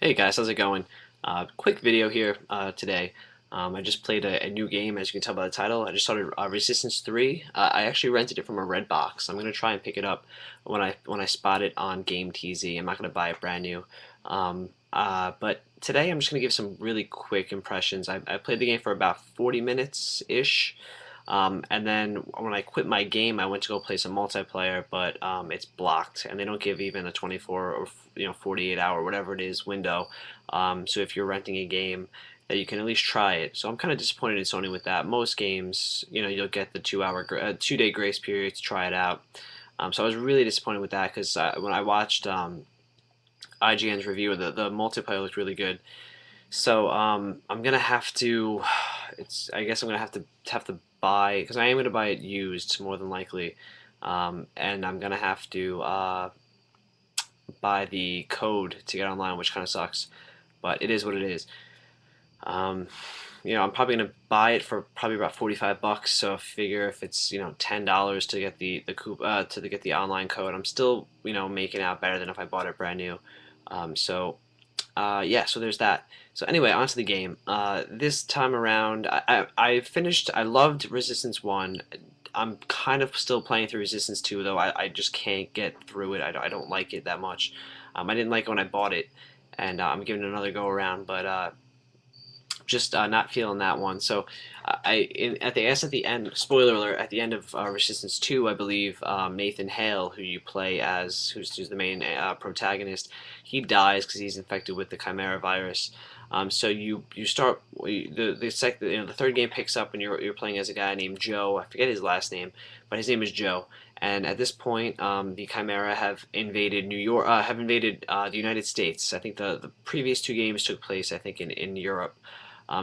Hey guys, how's it going? Quick video here today. I just played a new game, as you can tell by the title. I just started Resistance 3. I actually rented it from a red box. I'm gonna try and pick it up when I spot it on Game TZ. I'm not gonna buy it brand new. But today I'm just gonna give some really quick impressions. I played the game for about 40 minutes ish. And then when I quit my game, I went to go play some multiplayer, but it's blocked, and they don't give even a 24 or 48 hour whatever it is window. So if you're renting a game, that you can at least try it. So I'm kind of disappointed in Sony with that. Most games, you'll get the 2 day grace period to try it out. So I was really disappointed with that because when I watched IGN's review, the multiplayer looked really good. So I'm gonna have to. I guess I'm gonna have to buy because I am gonna buy it used more than likely, and I'm gonna have to buy the code to get online, which kind of sucks, but it is what it is. Um, I'm probably gonna buy it for probably about 45 bucks. So I figure if it's $10 to get the coup to get the online code, I'm still making out better than if I bought it brand new. Yeah, so there's that. So anyway, onto the game. This time around, I finished. I loved Resistance 1. I'm kind of still playing through Resistance 2, though. I just can't get through it. I don't like it that much. I didn't like it when I bought it, and I'm giving it another go around, but just not feeling that one. So at the end, spoiler alert, at the end of Resistance 2, I believe Nathan Hale, who you play as, who's the main protagonist, he dies because he's infected with the Chimera virus. So you start the third game picks up and you're playing as a guy named Joe. I forget his last name, but his name is Joe. And at this point, the Chimera have invaded New York, have invaded the United States. I think the previous two games took place, I think, in Europe.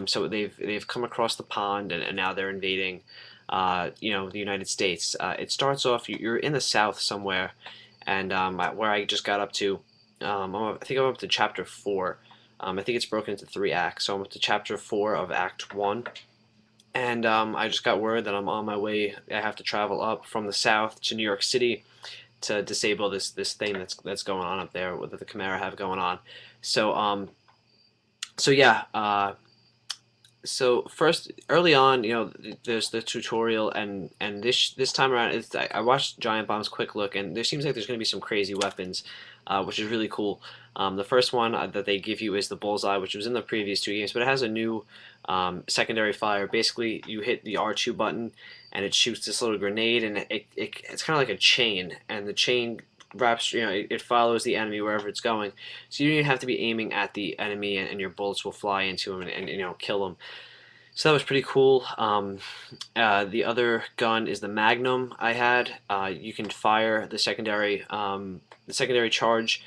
So they've come across the pond and now they're invading, the United States. It starts off you're in the South somewhere, and where I just got up to, I think I'm up to chapter 4. I think it's broken into 3 acts, so I'm up to chapter 4 of Act 1. And I just got word that I'm on my way. I have to travel up from the South to New York City to disable this thing that's going on up there that the Chimera have going on. So yeah, so first early on, there's the tutorial, and this time around, I watched Giant Bomb's quick look, and there seems like there's going to be some crazy weapons, which is really cool. The first one that they give you is the bullseye, which was in the previous two games, but it has a new secondary fire. Basically, you hit the R2 button, and it shoots this little grenade, and it's kind of like a chain, and the chain wraps, it follows the enemy wherever it's going. So you don't even have to be aiming at the enemy, and your bullets will fly into him and kill him. So that was pretty cool. The other gun is the Magnum I had. You can fire the secondary charge.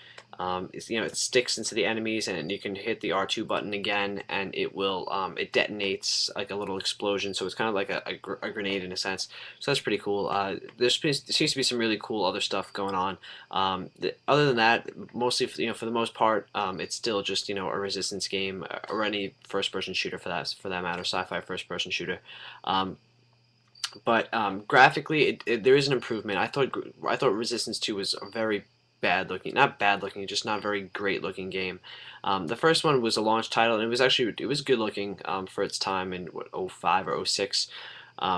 It sticks into the enemies, and you can hit the R2 button again, and it detonates like a little explosion. So it's kind of like a grenade in a sense. So that's pretty cool. There seems to be some really cool other stuff going on. Other than that, mostly for the most part, it's still just a resistance game, or any first-person shooter for that matter, sci-fi first-person shooter. Um, but graphically, there is an improvement. I thought Resistance 2 was a very bad looking, not bad looking, just not very great looking game. The first one was a launch title, and it was good looking for its time in what, '05 or '06.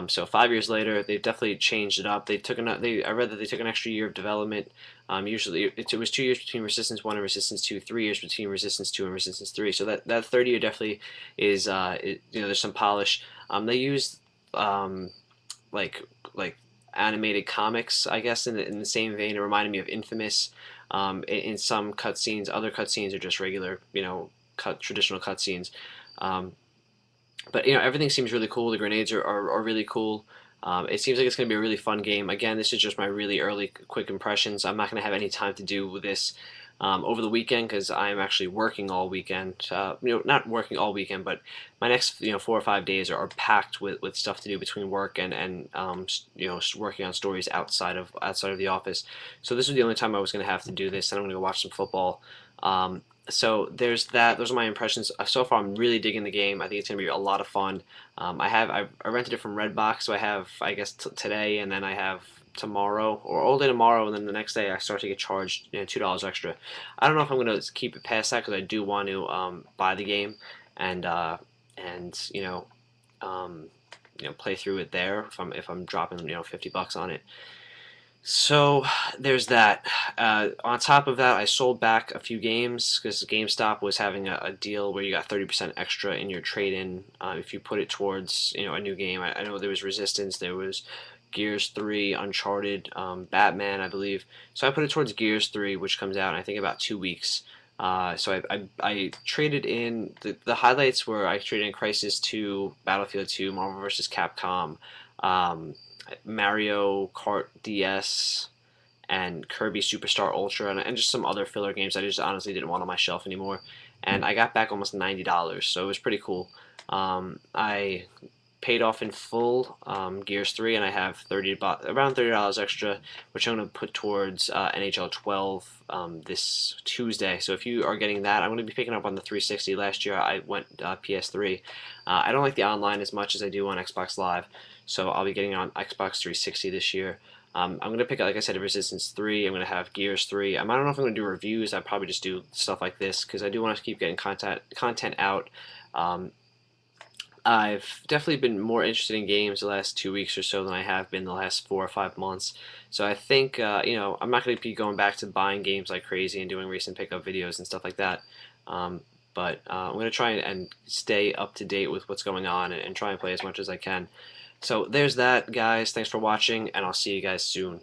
So 5 years later, they've definitely changed it up. I read that they took an extra year of development. Usually, it was 2 years between Resistance 1 and Resistance 2, 3 years between Resistance 2 and Resistance 3. So that third year definitely is, there's some polish. They used like like animated comics, I guess, in the same vein. It reminded me of Infamous. In some cutscenes, other cutscenes are just regular, traditional cutscenes. Um, but everything seems really cool. The grenades are really cool. It seems like it's going to be a really fun game. Again, this is just my really early, quick impressions. I'm not going to have any time to do this over the weekend because I'm actually working all weekend. Not working all weekend, but my next 4 or 5 days are packed with stuff to do between work and working on stories outside of the office. So this was the only time I was going to have to do this, and I'm going to go watch some football. So there's that. Those are my impressions. So far, I'm really digging the game. I think it's going to be a lot of fun. I rented it from Redbox, so I have, I guess, today, and then I have tomorrow or all day tomorrow, and then the next day I start to get charged, $2 extra. I don't know if I'm gonna keep it past that because I do want to buy the game and and um, play through it there if I'm dropping 50 bucks on it. So there's that. On top of that, I sold back a few games because GameStop was having a deal where you got 30% extra in your trade-in if you put it towards a new game. I know there was Resistance, there was Gears 3, Uncharted, Batman, I believe. So I put it towards Gears 3, which comes out in I think about 2 weeks. So I traded in the highlights were I traded in Crisis 2, Battlefield 2, Marvel vs. Capcom. Um, Mario Kart DS and Kirby Superstar Ultra and just some other filler games I just honestly didn't want on my shelf anymore. And I got back almost $90, so it was pretty cool. I paid off in full Gears 3, and I have around $30 extra, which I'm going to put towards NHL 12 this Tuesday. So if you are getting that, I'm going to be picking up on the 360. Last year I went PS3. I don't like the online as much as I do on Xbox Live, so I'll be getting on Xbox 360 this year. I'm going to pick up, like I said, Resistance 3. I'm going to have Gears 3. I don't know if I'm going to do reviews. I'd probably just do stuff like this because I do want to keep getting content out. Um, I've definitely been more interested in games the last 2 weeks or so than I have been the last 4 or 5 months. So I think I'm not going to be going back to buying games like crazy and doing recent pickup videos and stuff like that. Um, but I'm going to try and stay up to date with what's going on and try and play as much as I can. So there's that, guys. Thanks for watching, and I'll see you guys soon.